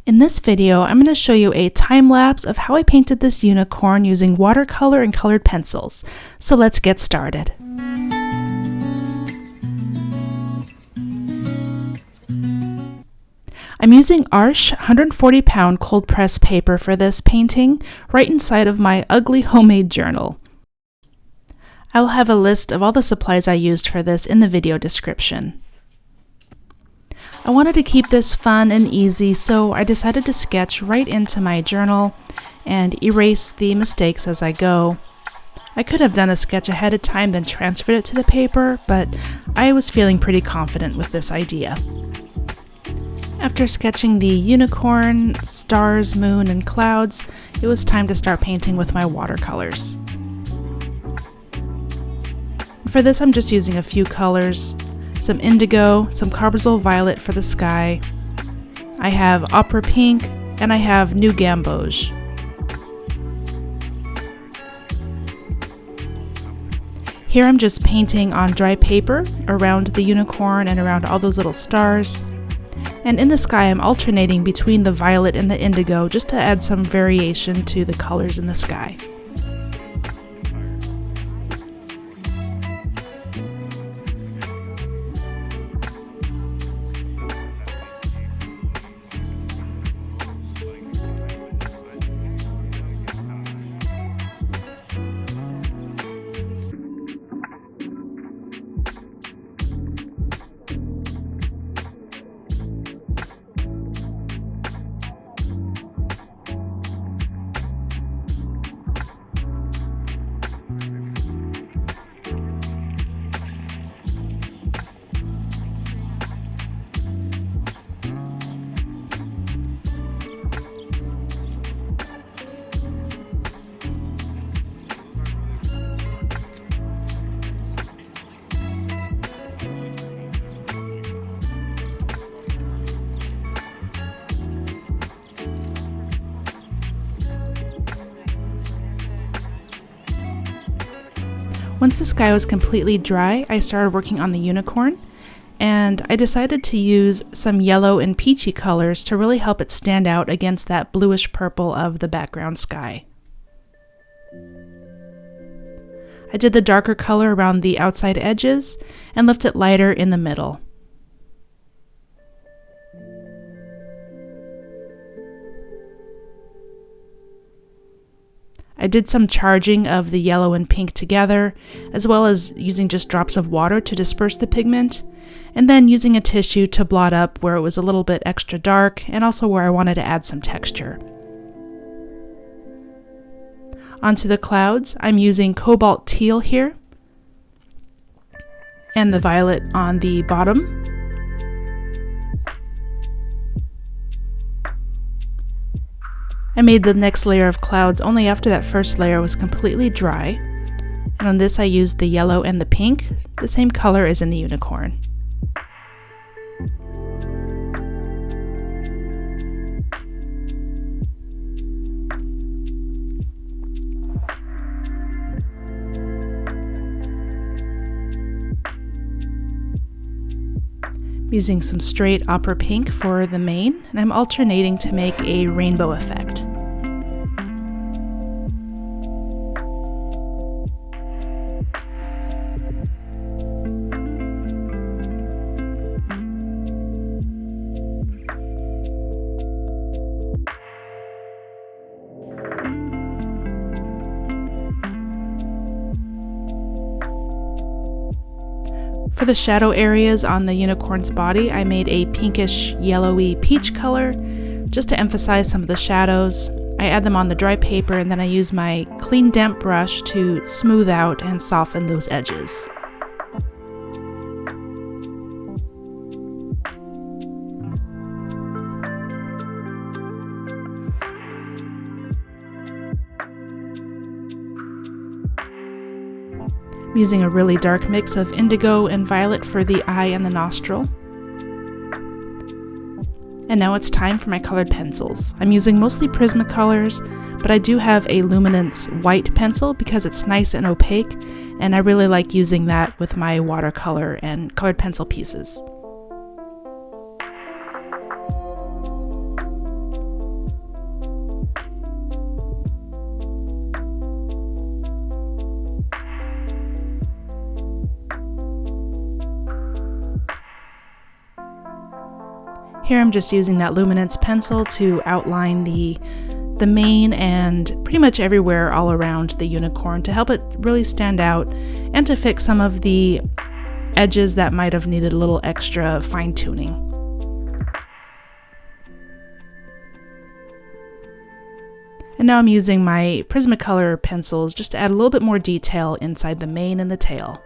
In this video, I'm going to show you a time lapse of how I painted this unicorn using watercolor and colored pencils. So let's get started. I'm using Arches 140-pound cold press paper for this painting, right inside of my ugly homemade journal. I'll have a list of all the supplies I used for this in the video description. I wanted to keep this fun and easy, so I decided to sketch right into my journal and erase the mistakes as I go. I could have done a sketch ahead of time then transferred it to the paper, but I was feeling pretty confident with this idea. After sketching the unicorn, stars, moon, and clouds, it was time to start painting with my watercolors. For this, I'm just using a few colors. Some indigo, some carbazole violet for the sky. I have opera pink, and I have new gamboge. Here I'm just painting on dry paper around the unicorn and around all those little stars. And in the sky I'm alternating between the violet and the indigo just to add some variation to the colors in the sky. Once the sky was completely dry, I started working on the unicorn, and I decided to use some yellow and peachy colors to really help it stand out against that bluish purple of the background sky. I did the darker color around the outside edges and left it lighter in the middle. I did some charging of the yellow and pink together, as well as using just drops of water to disperse the pigment, and then using a tissue to blot up where it was a little bit extra dark and also where I wanted to add some texture. Onto the clouds, I'm using cobalt teal here, and the violet on the bottom. I made the next layer of clouds only after that first layer was completely dry, and on this I used the yellow and the pink, the same color as in the unicorn. Using some straight opera pink for the mane, and I'm alternating to make a rainbow effect. For the shadow areas on the unicorn's body, I made a pinkish yellowy peach color just to emphasize some of the shadows. I add them on the dry paper and then I use my clean damp brush to smooth out and soften those edges. I'm using a really dark mix of indigo and violet for the eye and the nostril. And now it's time for my colored pencils. I'm using mostly Prismacolors, but I do have a luminance white pencil because it's nice and opaque, and I really like using that with my watercolor and colored pencil pieces. Here I'm just using that luminance pencil to outline the mane and pretty much everywhere all around the unicorn to help it really stand out and to fix some of the edges that might have needed a little extra fine-tuning. And now I'm using my Prismacolor pencils just to add a little bit more detail inside the mane and the tail.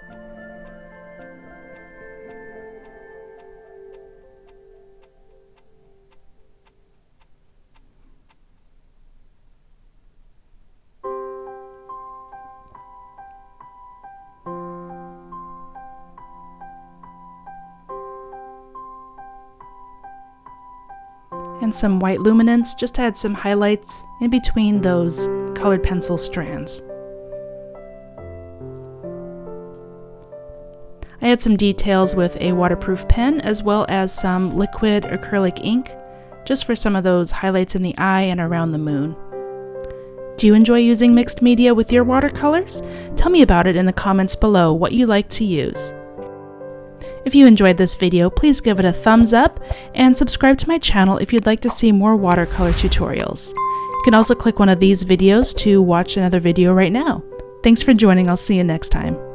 And some white luminance just to add some highlights in between those colored pencil strands. I had some details with a waterproof pen as well as some liquid acrylic ink just for some of those highlights in the eye and around the moon. Do you enjoy using mixed media with your watercolors? Tell me about it in the comments below what you like to use. If you enjoyed this video, please give it a thumbs up and subscribe to my channel if you'd like to see more watercolor tutorials. You can also click one of these videos to watch another video right now. Thanks for joining. I'll see you next time.